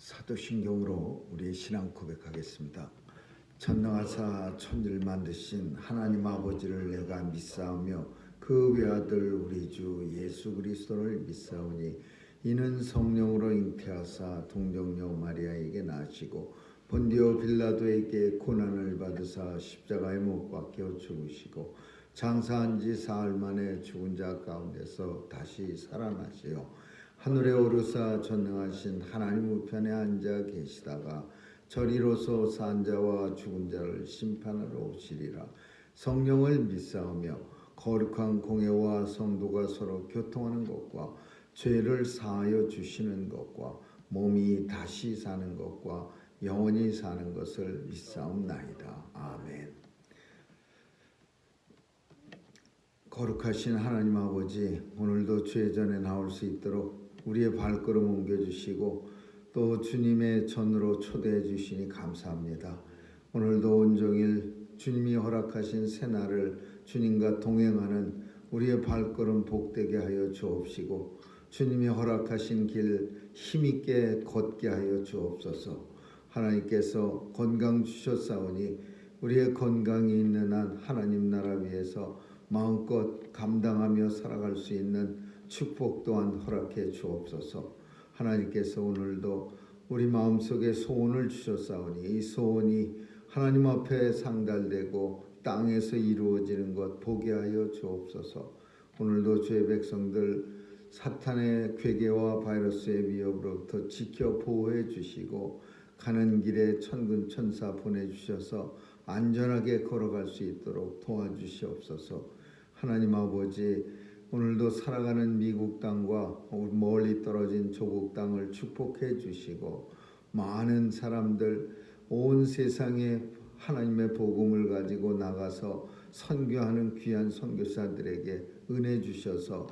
사도신경으로 우리의 신앙 고백하겠습니다. 전능하사 천지를 만드신 하나님 아버지를 내가 믿사오며 그 외아들 우리 주 예수 그리스도를 믿사오니 이는 성령으로 잉태하사 동정녀 마리아에게 나시고 본디오 빌라도에게 고난을 받으사 십자가에 못 박혀 죽으시고 장사한 지 사흘 만에 죽은 자 가운데서 다시 살아나시어 하늘에 오르사 전능하신 하나님 우편에 앉아 계시다가 저리로서 산 자와 죽은 자를 심판하러 오시리라. 성령을 믿사오며 거룩한 공회와 성도가 서로 교통하는 것과 죄를 사하여 주시는 것과 몸이 다시 사는 것과 영원히 사는 것을 믿사옵나이다. 아멘. 거룩하신 하나님 아버지, 오늘도 주의 전에 나올 수 있도록 우리의 발걸음 옮겨주시고 또 주님의 전으로 초대해 주시니 감사합니다. 오늘도 온종일 주님이 허락하신 새날을 주님과 동행하는 우리의 발걸음 복되게 하여 주옵시고 주님이 허락하신 길 힘있게 걷게 하여 주옵소서. 하나님께서 건강 주셨사오니 우리의 건강이 있는 한 하나님 나라 위에서 마음껏 감당하며 살아갈 수 있는 축복 또한 허락해 주옵소서. 하나님께서 오늘도 우리 마음속에 소원을 주셨사오니 이 소원이 하나님 앞에 상달되고 땅에서 이루어지는 것 보게 하여 주옵소서. 오늘도 주의 백성들 사탄의 괴계와 바이러스의 위협으로부터 지켜 보호해 주시고 가는 길에 천군 천사 보내주셔서 안전하게 걸어갈 수 있도록 도와주시옵소서. 하나님 아버지, 오늘도 살아가는 미국 땅과 멀리 떨어진 조국 땅을 축복해 주시고 많은 사람들 온 세상에 하나님의 복음을 가지고 나가서 선교하는 귀한 선교사들에게 은혜 주셔서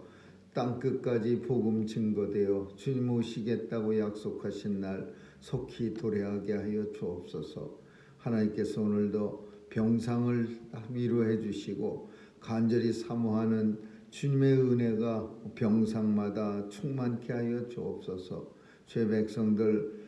땅끝까지 복음 증거되어 주님 오시겠다고 약속하신 날 속히 도래하게 하여 주옵소서. 하나님께서 오늘도 병상을 위로해 주시고 간절히 사모하는 주님의 은혜가 병상마다 충만케 하여 주옵소서. 죄 백성들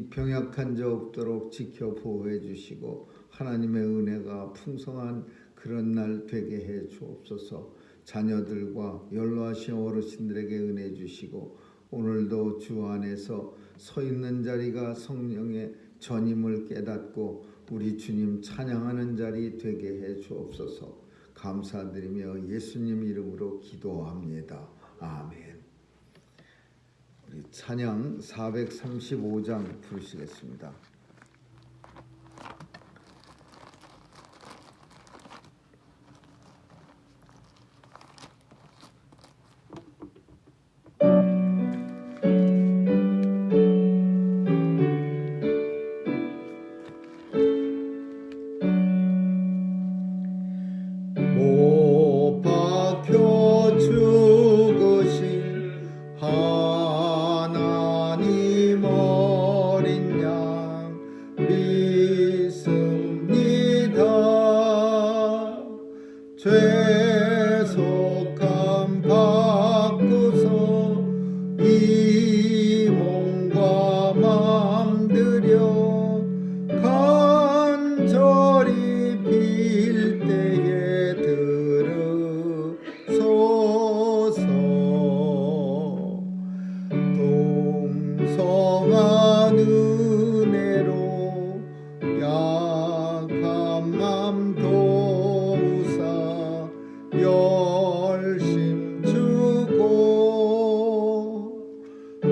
병약한 자 없도록 지켜 보호해 주시고 하나님의 은혜가 풍성한 그런 날 되게 해 주옵소서. 자녀들과 연로하신 어르신들에게 은혜 주시고 오늘도 주 안에서 서 있는 자리가 성령의 전임을 깨닫고 우리 주님 찬양하는 자리 되게 해 주옵소서. 감사드리며 예수님 이름으로 기도합니다. 아멘. 우리 찬양 435장 부르시겠습니다. 죄속함 받고서 이 몸과 맘 들여 간절히 빌 때에 들으소서. 동성한 은혜로 약한 맘 도우사 열심 주고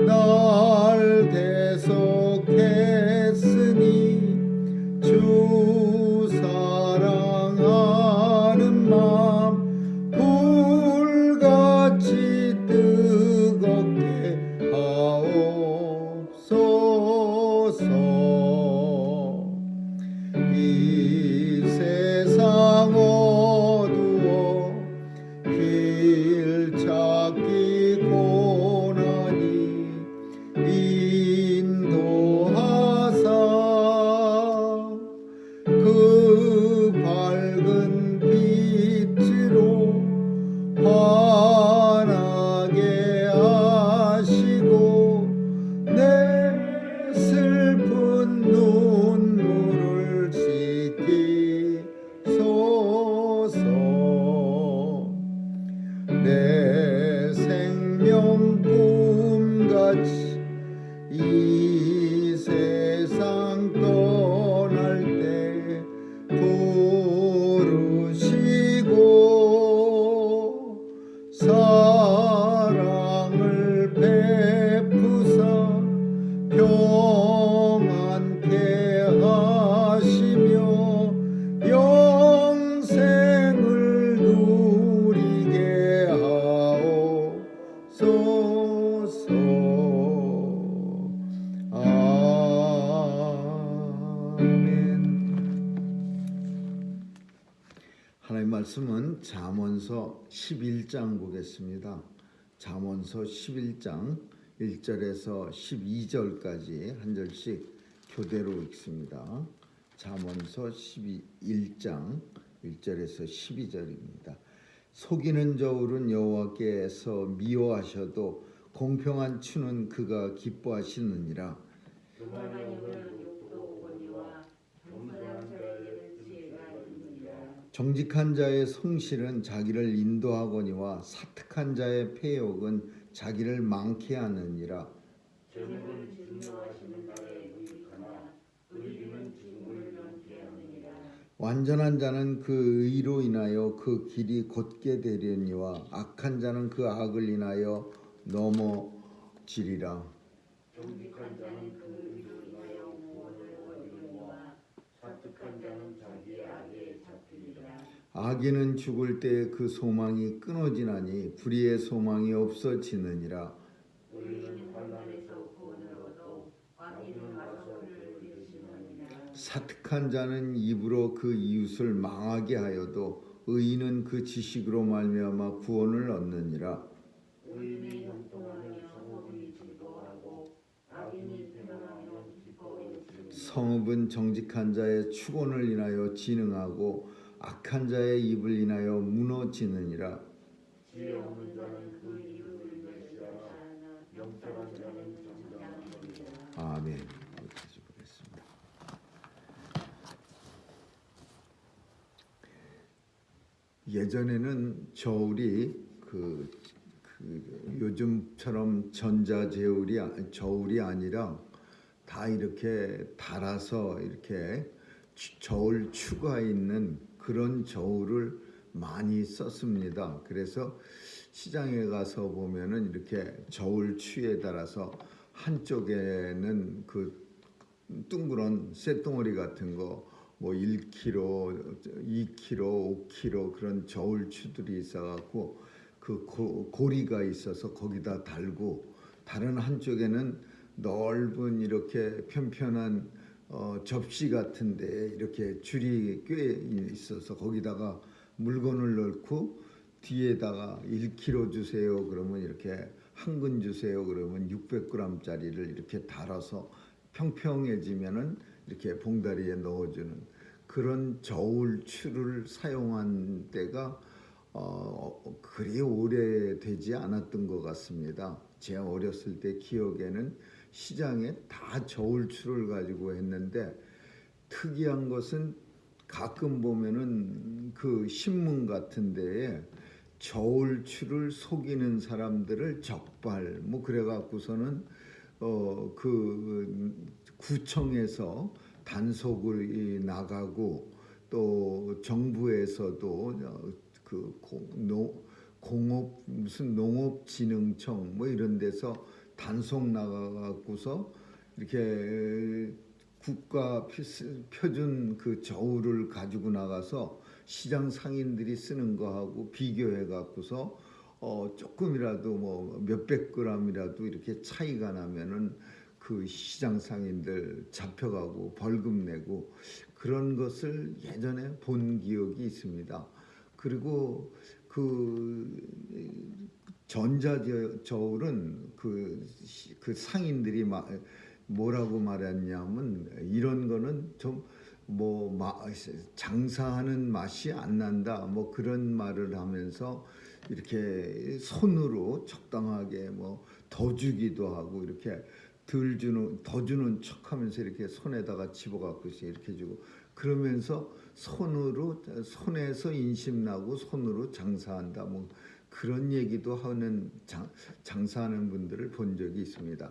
날 대속했으니 주 사랑하는 맘 불같이 뜨겁게 하옵소서. 이 세상 떠날 때 부르시고 사랑을 베푸사 평안케 하시며 영생을 누리게 하옵소서. 아멘. 하나님 말씀은 잠언서 11장 보겠습니다. 잠언서 11장 1절에서 12절까지 한 절씩 교대로 읽습니다. 잠언서 11장 1절에서 12절입니다. 속이는 저울은 여호와께서 미워하셔도 공평한 추는 그가 기뻐하시느니라. 교만한 영은 욕도 오거니와 겸손한 자에게는 지혜가 있느니라. 정직한 자의 성실은 자기를 인도하거니와 사특한 자의 패욕은 자기를 많게 하느니라. 재물은 증명하시는 자의 유익하나 의리는 증오를 명케 하느니라. 완전한 자는 그 의로 인하여 그 길이 곧게 되려니와 악한 자는 그 악을 인하여 넘어지리라. 정직한 자는 그 의로 인하여 구원을 얻으려니와 사특한 자는 자기의 악에 잡히리라. 악인은 죽을 때 그 소망이 끊어지나니 불의의 소망이 없어지느니라. 의인은 환난에서 구원을 얻어 악인은 와서 그를 배신하느니라. 사특한 자는 입으로 그 이웃을 망하게 하여도 의인은 그 지식으로 말미암아 구원을 얻느니라. 의인이 형통하며 성읍이 즐거워하고 악인이 패망하며 기뻐하였으니 성읍은 정직한 자의 축원을 인하여 진흥하고 악한 자의 입을 인하여 무너지느니라. 지혜 없는 자는 그 이웃을 멸시하나 명철한 자는 정당하느니라. 아멘. 여기까지 보겠습니다. 예전에는 저울이 요즘처럼 저울이 아니라 다 이렇게 달아서 이렇게 저울 추가 있는 그런 저울을 많이 썼습니다. 그래서 시장에 가서 보면은 이렇게 저울 추에 따라서 한쪽에는 그 둥그런 쇳덩어리 같은 거 뭐 1kg, 2kg, 5kg 그런 저울 추들이 있어갖고 그 고리가 있어서 거기다 달고 다른 한쪽에는 넓은 이렇게 편편한 접시 같은데 이렇게 줄이 꽤 있어서 거기다가 물건을 넣고 뒤에다가 1kg 주세요 그러면 이렇게 한 근 주세요 그러면 600g짜리를 이렇게 달아서 평평해지면은 이렇게 봉다리에 넣어주는 그런 저울추를 사용한 때가 그리 오래되지 않았던 것 같습니다. 제가 어렸을 때 기억에는 시장에 다 저울추를 가지고 했는데 특이한 것은 가끔 보면은 그 신문 같은 데에 저울추를 속이는 사람들을 적발 뭐 그래 갖고서는 그 구청에서 단속을 나가고 또 정부에서도 그 공업 무슨 농업진흥청 뭐 이런 데서 단속 나가갖고서 이렇게 국가 표준 그 저울을 가지고 나가서 시장 상인들이 쓰는 거하고 비교해 갖고서 조금이라도 뭐 몇백 g이라도 이렇게 차이가 나면은 그 시장 상인들 잡혀가고 벌금 내고 그런 것을 예전에 본 기억이 있습니다. 그리고 그 전자 저울은 그 상인들이 뭐라고 말했냐면 이런 거는 좀 뭐 장사하는 맛이 안 난다 뭐 그런 말을 하면서 이렇게 손으로 적당하게 뭐 더 주기도 하고 이렇게 더 주는 척하면서 이렇게 손에다가 집어갖고서 이렇게 주고 그러면서 손에서 인심 나고 손으로 장사한다 뭐 그런 얘기도 하는 장사하는 분들을 본 적이 있습니다.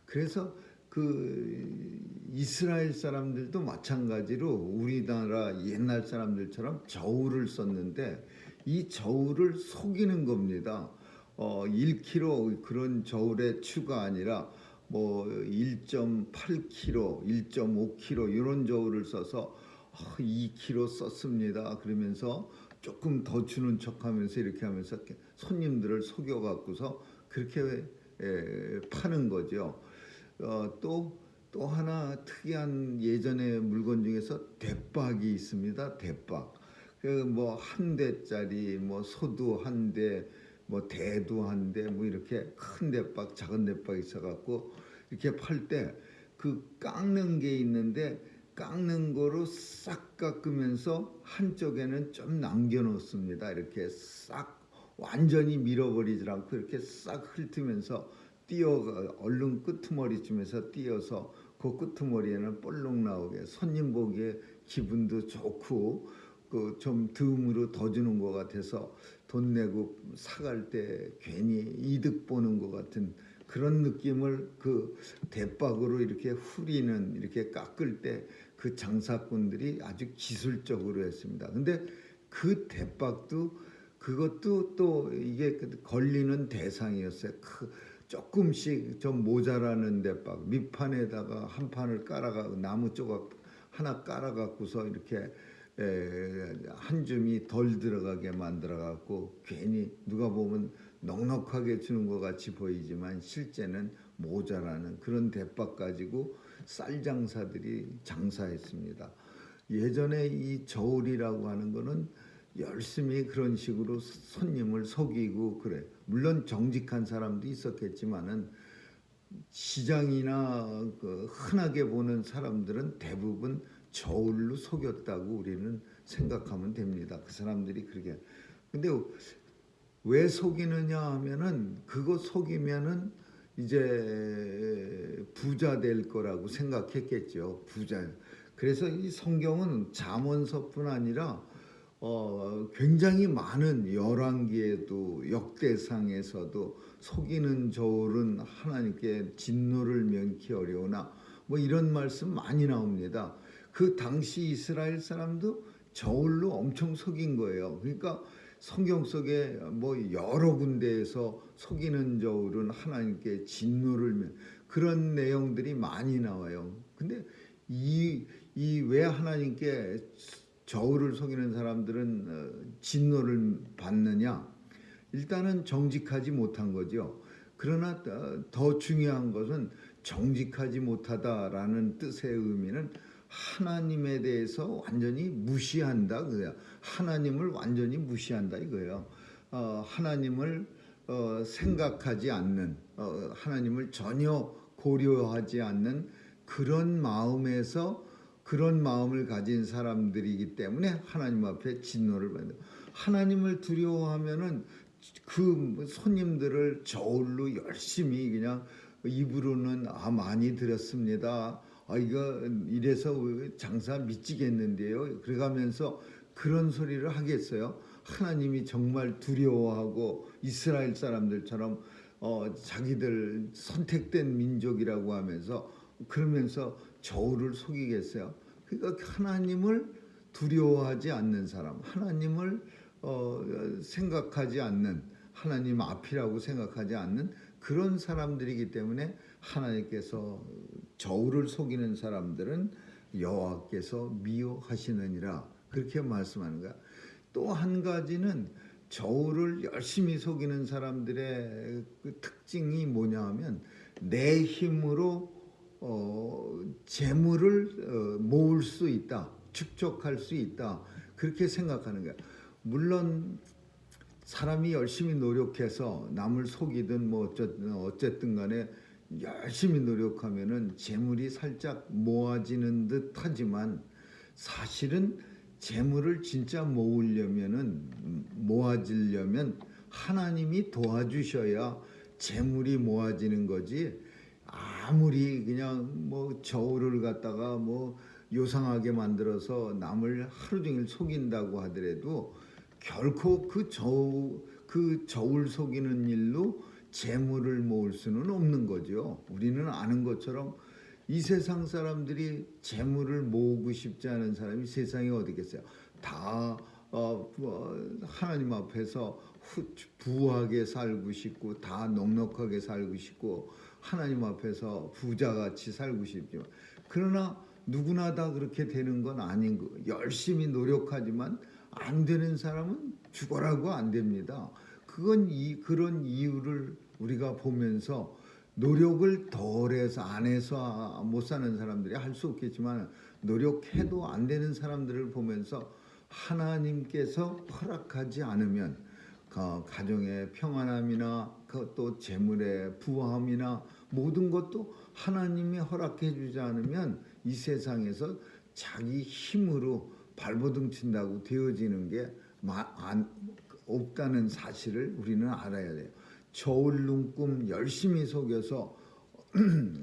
그래서 그 이스라엘 사람들도 마찬가지로 우리나라 옛날 사람들처럼 저울을 썼는데 이 저울을 속이는 겁니다. 1kg 그런 저울의 추가 아니라 뭐 1.8kg, 1.5kg 이런 저울을 써서 2kg 썼습니다. 그러면서 조금 더 주는 척하면서 이렇게 하면서 손님들을 속여 갖고서 그렇게 파는 거죠. 또 하나 특이한 예전의 물건 중에서 대박이 있습니다. 대박. 그 뭐 한 대짜리, 뭐 소두 한 대, 뭐 대두 한 대, 뭐 이렇게 큰 대박, 작은 대박 있어갖고 이렇게 팔 때 그 깎는 게 있는데 깎는 거로 싹 깎으면서 한쪽에는 좀 남겨놓습니다. 이렇게 싹 완전히 밀어버리지 않고 이렇게 싹 훑으면서 띄어가 얼른 끄트머리쯤에서 띄어서 그 끄트머리에는 볼록 나오게 손님 보기에 기분도 좋고 그 좀 듬으로 더 주는 것 같아서 돈 내고 사갈 때 괜히 이득 보는 것 같은 그런 느낌을 그 대박으로 이렇게 후리는 이렇게 깎을 때 그 장사꾼들이 아주 기술적으로 했습니다. 근데 그 대박도 그것도 또 이게 걸리는 대상이었어요. 조금씩 좀 모자라는 대박 밑판에다가 한 판을 깔아가 나무 조각 하나 깔아갖고서 이렇게 한 줌이 덜 들어가게 만들어갖고 괜히 누가 보면 넉넉하게 주는 것 같이 보이지만 실제는 모자라는 그런 대박 가지고 쌀 장사들이 장사했습니다. 예전에 이 저울이라고 하는 거는 열심히 그런 식으로 손님을 속이고 그래. 물론 정직한 사람도 있었겠지만은 시장이나 그 흔하게 보는 사람들은 대부분 저울로 속였다고 우리는 생각하면 됩니다. 그 사람들이 그렇게. 근데 왜 속이느냐 하면은 그거 속이면은 이제 부자 될 거라고 생각했겠죠. 부자. 그래서 이 성경은 잠언서뿐 아니라 굉장히 많은 열왕기에도 역대상에서도 속이는 저울은 하나님께 진노를 면키 어려우나 뭐 이런 말씀 많이 나옵니다. 그 당시 이스라엘 사람도 저울로 엄청 속인 거예요. 그러니까 성경 속에 뭐 여러 군데에서 속이는 저울은 하나님께 진노를 그런 내용들이 많이 나와요. 근데 이 왜 하나님께 저울을 속이는 사람들은 진노를 받느냐? 일단은 정직하지 못한 거죠. 그러나 더 중요한 것은 정직하지 못하다라는 뜻의 의미는 하나님에 대해서 완전히 무시한다 그래요. 하나님을 완전히 무시한다 이거예요. 하나님을 생각하지 않는, 하나님을 전혀 고려하지 않는 그런 마음에서 그런 마음을 가진 사람들이기 때문에 하나님 앞에 진노를 받는다. 하나님을 두려워하면은 그 손님들을 저울로 열심히 그냥 입으로는 많이 드렸습니다. 이거 이래서 장사 미치겠는데요. 그래가면서 그런 소리를 하겠어요. 하나님이 정말 두려워하고 이스라엘 사람들처럼 자기들 선택된 민족이라고 하면서 그러면서 저울을 속이겠어요. 그러니까 하나님을 두려워하지 않는 사람, 하나님을 생각하지 않는 하나님 앞이라고 생각하지 않는 그런 사람들이기 때문에 하나님께서 저울을 속이는 사람들은 여호와께서 미워하시느니라 그렇게 말씀하는 거야. 또 한 가지는 저울을 열심히 속이는 사람들의 그 특징이 뭐냐 하면 내 힘으로 재물을 모을 수 있다, 축적할 수 있다 그렇게 생각하는 거야. 물론 사람이 열심히 노력해서 남을 속이든 뭐 어쨌든 간에 열심히 노력하면은 재물이 살짝 모아지는 듯 하지만 사실은 재물을 진짜 모아지려면 하나님이 도와주셔야 재물이 모아지는 거지. 아무리 그냥 뭐 저울을 갖다가 뭐 요상하게 만들어서 남을 하루 종일 속인다고 하더라도 결코 그 저울 속이는 일로 재물을 모을 수는 없는 거죠. 우리는 아는 것처럼 이 세상 사람들이 재물을 모으고 싶지 않은 사람이 세상에 어디 있겠어요. 다 하나님 앞에서 부하게 살고 싶고 다 넉넉하게 살고 싶고 하나님 앞에서 부자같이 살고 싶지만, 그러나 누구나 다 그렇게 되는 건 아닌 거. 열심히 노력하지만 안 되는 사람은 죽어라고 안 됩니다. 그건 그런 이유를 우리가 보면서 노력을 덜해서 안 해서 못 사는 사람들이 할 수 없겠지만, 노력해도 안 되는 사람들을 보면서 하나님께서 허락하지 않으면 가정의 평안함이나 또 재물의 부함이나 모든 것도 하나님이 허락해 주지 않으면 이 세상에서 자기 힘으로 발버둥 친다고 되어지는 게 없다는 사실을 우리는 알아야 돼요. 저울 눈금 열심히 속여서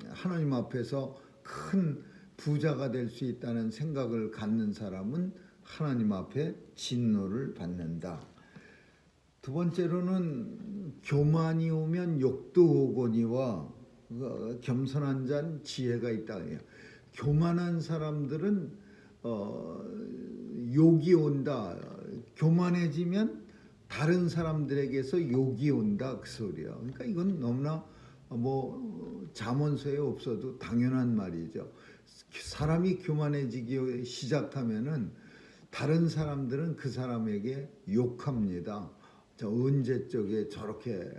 하나님 앞에서 큰 부자가 될 수 있다는 생각을 갖는 사람은 하나님 앞에 진노를 받는다. 두 번째로는 교만이 오면 욕도 오거니와 겸손한 자는 지혜가 있다. 교만한 사람들은 욕이 온다. 교만해지면 다른 사람들에게서 욕이 온다, 그 소리야. 그러니까 이건 너무나 잠언서에 없어도 당연한 말이죠. 사람이 교만해지기 시작하면은 다른 사람들은 그 사람에게 욕합니다. 저 언제적에 저렇게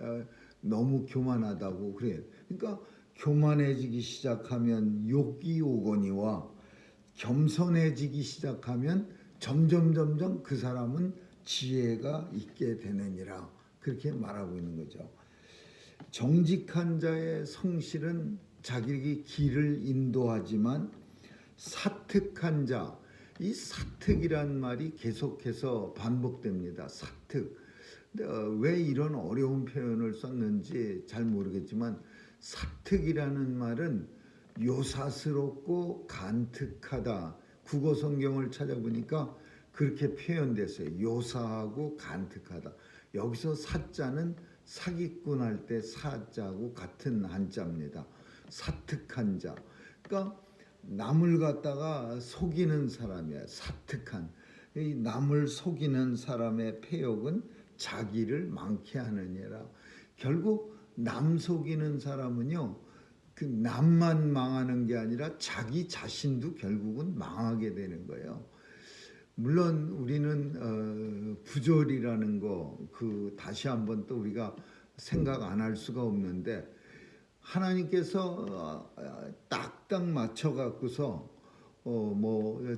너무 교만하다고 그래요. 그러니까 교만해지기 시작하면 욕이 오거니와 겸손해지기 시작하면 점점 그 사람은 지혜가 있게 되느니라, 그렇게 말하고 있는 거죠. 정직한 자의 성실은 자기 길을 인도하지만 사특한 자, 이 사특이란 말이 계속해서 반복됩니다. 사특. 왜 이런 어려운 표현을 썼는지 잘 모르겠지만, 사특이라는 말은 요사스럽고 간특하다. 국어 성경을 찾아보니까 그렇게 표현됐어요. 요사하고 간특하다. 여기서 사자는 사기꾼 할 때 사자하고 같은 한자입니다. 사특한 자. 그러니까 남을 갖다가 속이는 사람이야. 사특한. 이 남을 속이는 사람의 패역은 자기를 망케 하느니라. 결국 남 속이는 사람은요, 그 남만 망하는 게 아니라 자기 자신도 결국은 망하게 되는 거예요. 물론 우리는 부조리라는 거 다시 한번 또 우리가 생각 안 할 수가 없는데, 하나님께서 딱딱 맞춰 갖고서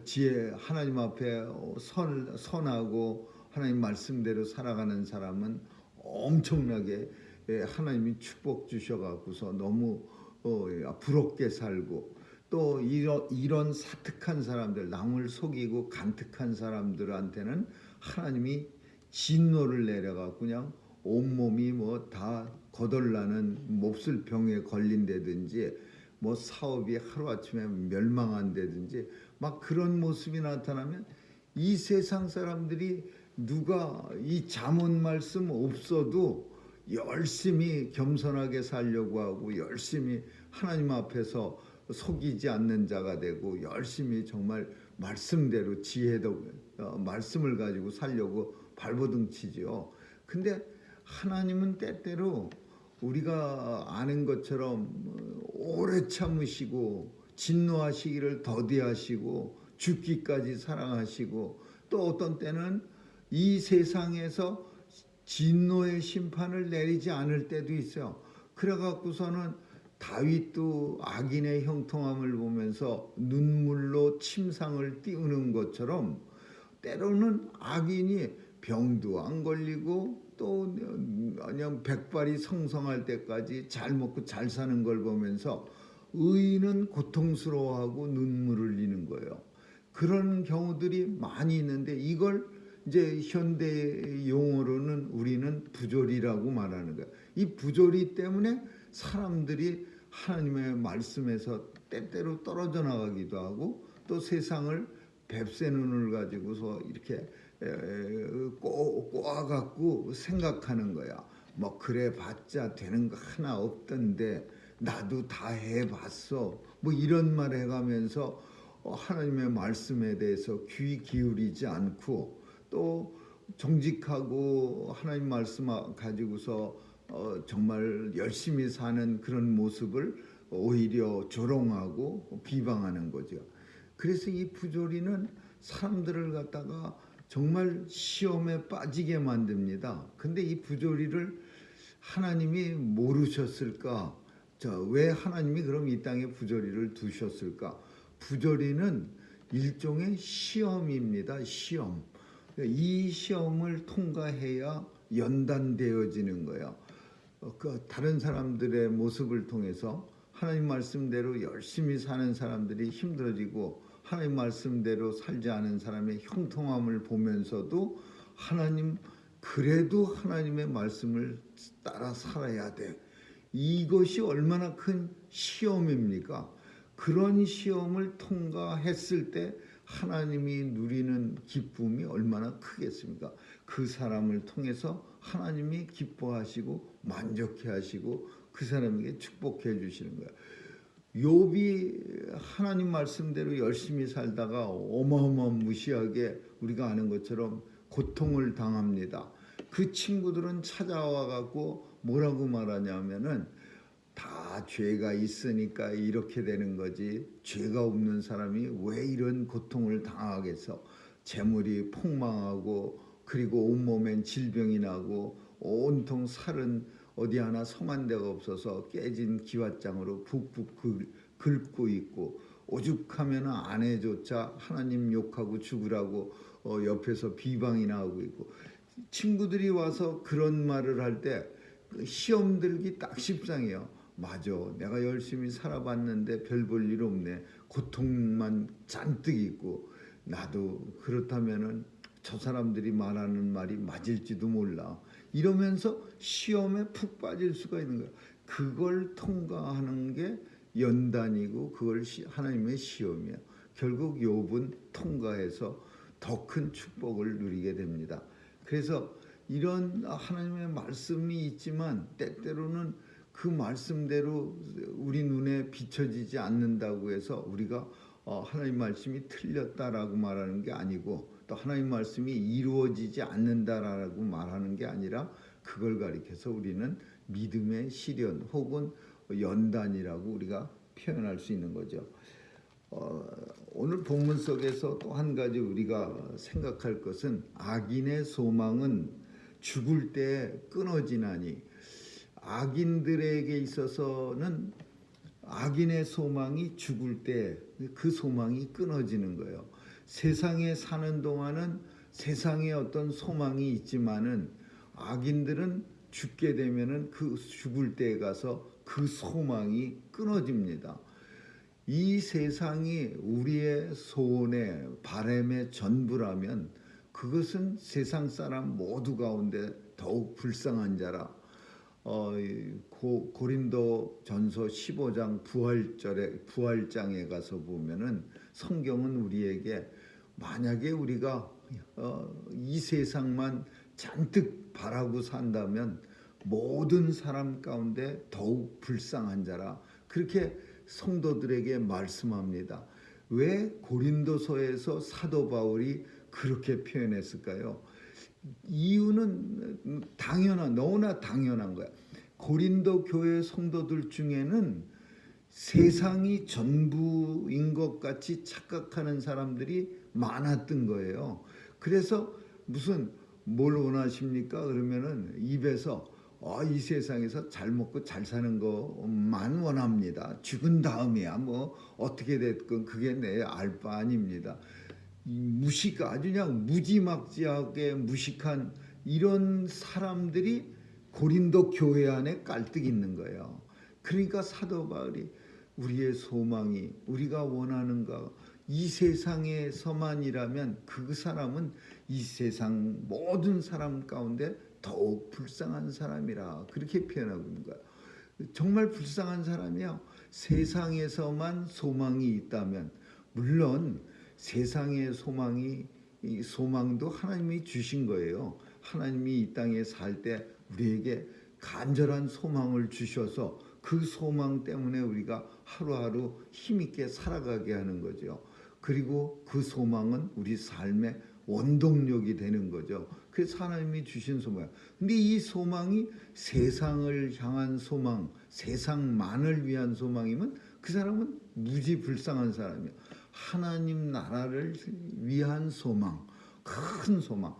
지혜 하나님 앞에 선하고 하나님 말씀대로 살아가는 사람은 엄청나게 하나님이 축복 주셔 갖고서 너무 부럽게 살고, 또 이런 사특한 사람들, 남을 속이고 간특한 사람들한테는 하나님이 진노를 내려가 그냥 온몸이 다 거덜나는 몹쓸 병에 걸린다든지 사업이 하루아침에 멸망한다든지 막 그런 모습이 나타나면, 이 세상 사람들이 누가 이 잠언 말씀 없어도 열심히 겸손하게 살려고 하고 열심히 하나님 앞에서 속이지 않는 자가 되고 열심히 정말 말씀대로 지혜도 말씀을 가지고 살려고 발버둥 치지요. 근데 하나님은 때때로 우리가 아는 것처럼 오래 참으시고 진노하시기를 더디하시고 죽기까지 사랑하시고, 또 어떤 때는 이 세상에서 진노의 심판을 내리지 않을 때도 있어요. 그래갖고서는 다윗도 악인의 형통함을 보면서 눈물로 침상을 띄우는 것처럼 때로는 악인이 병도 안 걸리고 또 그냥 백발이 성성할 때까지 잘 먹고 잘 사는 걸 보면서 의인은 고통스러워하고 눈물을 흘리는 거예요. 그런 경우들이 많이 있는데, 이걸 이제 현대 용어로는 우리는 부조리라고 말하는 거예요. 이 부조리 때문에 사람들이 하나님의 말씀에서 때때로 떨어져 나가기도 하고, 또 세상을 뱁새 눈을 가지고서 이렇게 꼬아갖고 생각하는 거야. 뭐 그래 봤자 되는 거 하나 없던데 나도 다 해봤어. 뭐 이런 말 해가면서 하나님의 말씀에 대해서 귀 기울이지 않고 또 정직하고 하나님 말씀 가지고서 정말 열심히 사는 그런 모습을 오히려 조롱하고 비방하는 거죠. 그래서 이 부조리는 사람들을 갖다가 정말 시험에 빠지게 만듭니다. 근데 이 부조리를 하나님이 모르셨을까? 왜 하나님이 그럼 이 땅에 부조리를 두셨을까? 부조리는 일종의 시험입니다. 시험. 이 시험을 통과해야 연단되어지는 거예요. 다른 사람들의 모습을 통해서 하나님 말씀대로 열심히 사는 사람들이 힘들어지고 하나님 말씀대로 살지 않은 사람의 형통함을 보면서도 하나님 그래도 하나님의 말씀을 따라 살아야 돼. 이것이 얼마나 큰 시험입니까? 그런 시험을 통과했을 때 하나님이 누리는 기쁨이 얼마나 크겠습니까? 그 사람을 통해서 하나님이 기뻐하시고 만족해 하시고 그 사람에게 축복해 주시는 거예요. 욥이 하나님 말씀대로 열심히 살다가 어마어마무시하게 우리가 아는 것처럼 고통을 당합니다. 그 친구들은 찾아와 갖고 뭐라고 말하냐면은 다 죄가 있으니까 이렇게 되는 거지 죄가 없는 사람이 왜 이런 고통을 당하겠어. 재물이 폭망하고 그리고 온몸엔 질병이 나고 온통 살은 어디 하나 성한 데가 없어서 깨진 기왓장으로 북북 긁고 있고 오죽하면 아내조차 하나님 욕하고 죽으라고 옆에서 비방이나 하고 있고 친구들이 와서 그런 말을 할 때 시험 들기 딱 십상이에요. 맞아, 내가 열심히 살아봤는데 별 볼 일 없네. 고통만 잔뜩 있고 나도 그렇다면은 저 사람들이 말하는 말이 맞을지도 몰라. 이러면서 시험에 푹 빠질 수가 있는 거야. 그걸 통과하는 게 연단이고 그걸 하나님의 시험이야. 결국 욥은 통과해서 더 큰 축복을 누리게 됩니다. 그래서 이런 하나님의 말씀이 있지만 때때로는 그 말씀대로 우리 눈에 비춰지지 않는다고 해서 우리가 하나님 말씀이 틀렸다라고 말하는 게 아니고 또 하나님 말씀이 이루어지지 않는다라고 말하는 게 아니라 그걸 가리켜서 우리는 믿음의 시련 혹은 연단이라고 우리가 표현할 수 있는 거죠. 오늘 본문 속에서 또 한 가지 우리가 생각할 것은 악인의 소망은 죽을 때 끊어지나니 악인들에게 있어서는 악인의 소망이 죽을 때 그 소망이 끊어지는 거예요. 세상에 사는 동안은 세상에 어떤 소망이 있지만은 악인들은 죽게 되면은 그 죽을 때에 가서 그 소망이 끊어집니다. 이 세상이 우리의 소원의 바람의 전부라면 그것은 세상 사람 모두 가운데 더욱 불쌍한 자라. 고린도 전서 15장 부활장에 가서 보면은 성경은 우리에게 만약에 우리가 이 세상만 잔뜩 바라고 산다면 모든 사람 가운데 더욱 불쌍한 자라 그렇게 성도들에게 말씀합니다. 왜 고린도서에서 사도 바울이 그렇게 표현했을까요? 이유는 너무나 당연한 거야. 고린도 교회 성도들 중에는 세상이 전부인 것 같이 착각하는 사람들이 많았던 거예요. 그래서 무슨 뭘 원하십니까? 그러면은 입에서 이 세상에서 잘 먹고 잘 사는 것만 원합니다. 죽은 다음이야 뭐 어떻게 됐건 그게 내 알 바 아닙니다. 아주 그냥 무지막지하게 무식한 이런 사람들이 고린도 교회 안에 깔뜩 있는 거예요. 그러니까 사도 바울이 우리의 소망이 우리가 원하는가 이 세상에서만이라면 그 사람은 이 세상 모든 사람 가운데 더욱 불쌍한 사람이라 그렇게 표현하고 있는 거예요. 정말 불쌍한 사람이요. 세상에서만 소망이 있다면 물론 세상의 소망도 하나님이 주신 거예요. 하나님이 이 땅에 살 때 우리에게 간절한 소망을 주셔서 그 소망 때문에 우리가 하루하루 힘있게 살아가게 하는 거죠. 그리고 그 소망은 우리 삶의 원동력이 되는 거죠. 그래서 하나님이 주신 소망. 근데 이 소망이 세상을 향한 소망, 세상만을 위한 소망이면 그 사람은 무지불상한 사람이에요. 하나님 나라를 위한 소망, 큰 소망,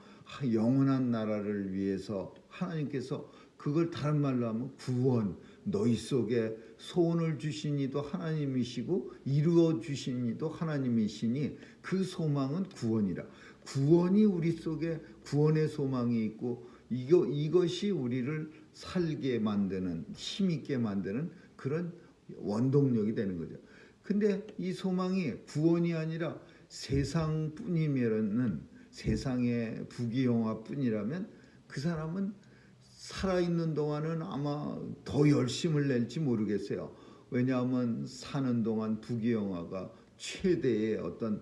영원한 나라를 위해서 하나님께서 그걸 다른 말로 하면 구원, 너희 속에 소원을 주신 이도 하나님이시고 이루어 주신 이도 하나님이시니 그 소망은 구원이라. 구원이 우리 속에 구원의 소망이 있고 이것이 우리를 살게 만드는, 힘있게 만드는 그런 원동력이 되는 거죠. 근데 이 소망이 구원이 아니라 세상뿐이면은, 세상의 부귀영화뿐이라면 그 사람은 살아있는 동안은 아마 더 열심을 낼지 모르겠어요. 왜냐하면 사는 동안 부귀영화가 최대의 어떤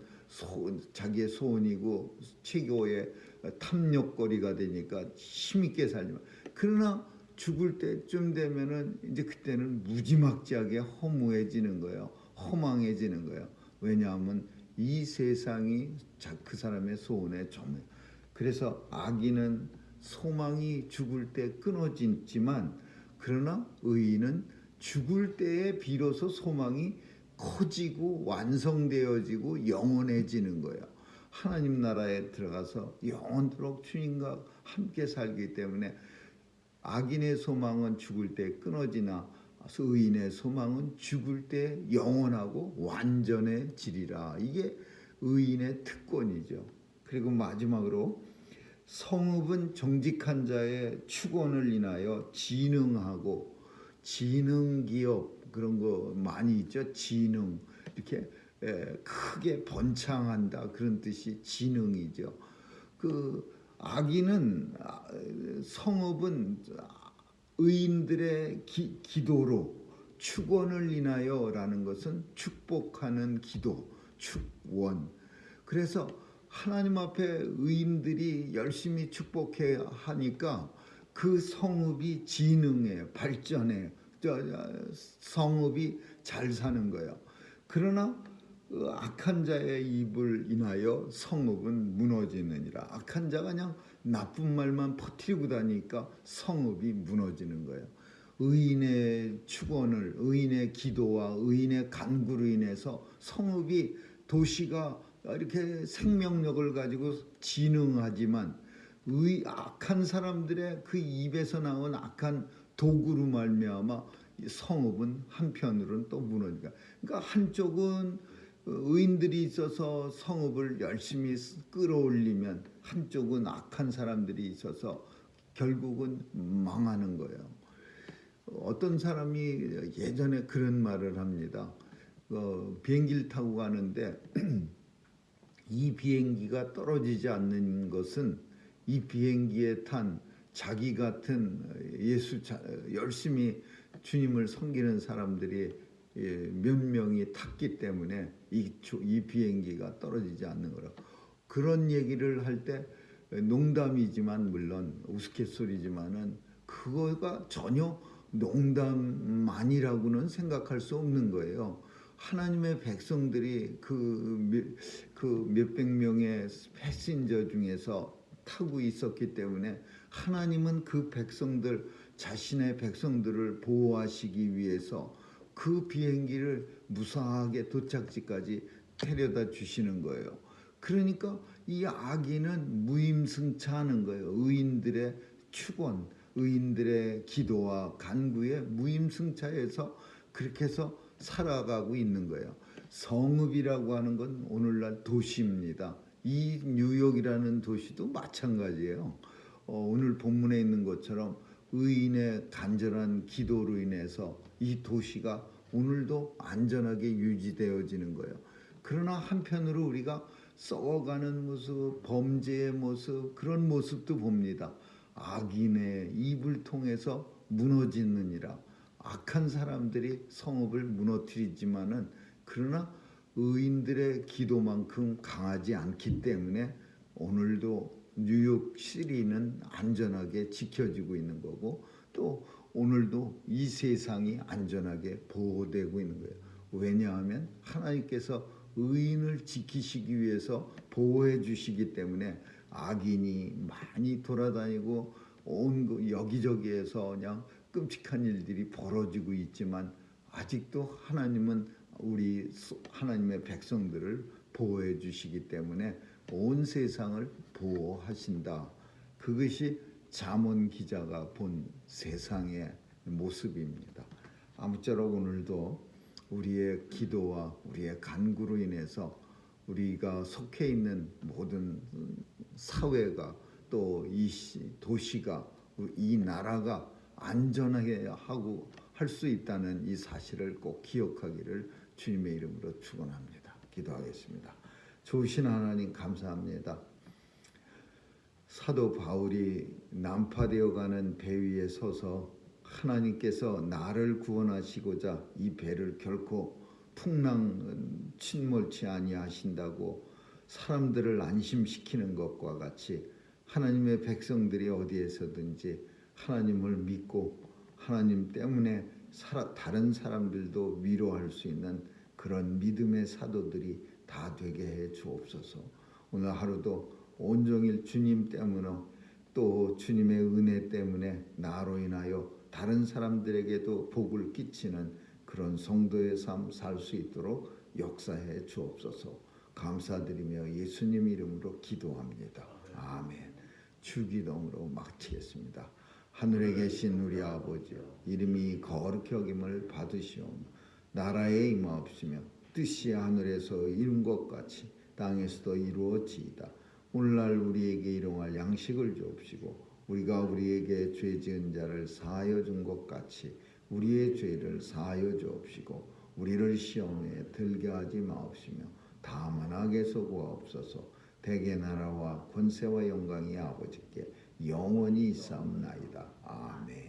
자기의 소원이고 최고의 탐욕거리가 되니까 힘있게 살지만, 그러나 죽을 때쯤 되면은 이제 그때는 무지막지하게 허무해지는 거예요. 허망해지는 거예요. 왜냐하면 이 세상이 그 사람의 소원에 점해. 그래서 악인은 소망이 죽을 때 끊어지지만, 그러나 의인은 죽을 때에 비로소 소망이 커지고 완성되어지고 영원해지는 거예요. 하나님 나라에 들어가서 영원토록 주님과 함께 살기 때문에 악인의 소망은 죽을 때 끊어지나 의인의 소망은 죽을 때 영원하고 완전해지리라. 이게 의인의 특권이죠. 그리고 마지막으로 성읍은 정직한 자의 축원을 인하여 진흥하고, 진흥기업 그런 거 많이 있죠. 진흥 이렇게 크게 번창한다 그런 뜻이 진흥이죠. 그 악인은 성읍은 의인들의 기도로 축원을 인하여라는 것은 축복하는 기도, 축원. 그래서 하나님 앞에 의인들이 열심히 축복해 하니까 그 성읍이 진흥해, 발전해, 성읍이 잘 사는 거예요. 그러나 악한 자의 입을 인하여 성읍은 무너지느니라. 악한 자가 그냥 나쁜 말만 퍼뜨리고 다니니까 성읍이 무너지는 거예요. 의인의 축원을, 의인의 기도와 의인의 간구로 인해서 성읍이, 도시가 이렇게 생명력을 가지고 진흥하지만 악한 사람들의 그 입에서 나온 악한 도구로 말미암아 성읍은 한편으로는 또 무너지니까. 그러니까 한쪽은 의인들이 있어서 성읍을 열심히 끌어올리면 한쪽은 악한 사람들이 있어서 결국은 망하는 거예요. 어떤 사람이 예전에 그런 말을 합니다. 비행기를 타고 가는데 이 비행기가 떨어지지 않는 것은 이 비행기에 탄 자기 같은 열심히 주님을 섬기는 사람들이 몇 명이 탔기 때문에 이 비행기가 떨어지지 않는 거라. 그런 얘기를 할 때 농담이지만, 물론 우스갯소리지만은 그거가 전혀 농담만이라고는 생각할 수 없는 거예요. 하나님의 백성들이 그 몇백 명의 패신저 중에서 타고 있었기 때문에 하나님은 그 백성들, 자신의 백성들을 보호하시기 위해서 그 비행기를 무사하게 도착지까지 데려다 주시는 거예요. 그러니까 이 악인은 무임승차하는 거예요. 의인들의 축원, 의인들의 기도와 간구에 무임승차해서 그렇게 해서 살아가고 있는 거예요. 성읍이라고 하는 건 오늘날 도시입니다. 이 뉴욕이라는 도시도 마찬가지예요. 오늘 본문에 있는 것처럼 의인의 간절한 기도로 인해서 이 도시가 오늘도 안전하게 유지되어지는 거예요. 그러나 한편으로 우리가 썩어가는 모습, 범죄의 모습, 그런 모습도 봅니다. 악인의 입을 통해서 무너지느니라. 악한 사람들이 성읍을 무너뜨리지만은, 그러나 의인들의 기도만큼 강하지 않기 때문에 오늘도 뉴욕시리는 안전하게 지켜지고 있는 거고, 또 오늘도 이 세상이 안전하게 보호되고 있는 거예요. 왜냐하면 하나님께서 의인을 지키시기 위해서 보호해 주시기 때문에 악인이 많이 돌아다니고 온 여기저기에서 그냥 끔찍한 일들이 벌어지고 있지만 아직도 하나님은 우리 하나님의 백성들을 보호해 주시기 때문에 온 세상을 보호하신다. 그것이 잠언 기자가 본 세상의 모습입니다. 아무쪼록 오늘도 우리의 기도와 우리의 간구로 인해서 우리가 속해 있는 모든 사회가 또 이 도시가 이 나라가 안전하게 하고 할 수 있다는 이 사실을 꼭 기억하기를 주님의 이름으로 축원합니다. 기도하겠습니다. 좋으신 하나님 감사합니다. 사도 바울이 난파되어 가는 배 위에 서서 하나님께서 나를 구원하시고자 이 배를 결코 풍랑 침몰치 아니하신다고 사람들을 안심시키는 것과 같이 하나님의 백성들이 어디에서든지 하나님을 믿고 하나님 때문에 다른 사람들도 위로할 수 있는 그런 믿음의 사도들이 다 되게 해 주옵소서. 오늘 하루도 온종일 주님 때문에 또 주님의 은혜 때문에 나로 인하여 다른 사람들에게도 복을 끼치는 그런 성도의 삶 살 수 있도록 역사해 주옵소서. 감사드리며 예수님 이름으로 기도합니다. 아멘. 주기도문으로 마치겠습니다. 하늘에 계신 우리 아버지여, 이름이 거룩히 여김을 받으시오며 나라에 임하옵시며 뜻이 하늘에서 이룬 것 같이 땅에서도 이루어지이다. 오늘날 우리에게 일용할 양식을 주옵시고 우리가 우리에게 죄 지은 자를 사하여 준 것 같이 우리의 죄를 사하여 주옵시고 우리를 시험에 들게 하지 마옵시며 다만 악에서 구하옵소서. 대개 나라와 권세와 영광이 아버지께 영원히 있사옵나이다. 아멘.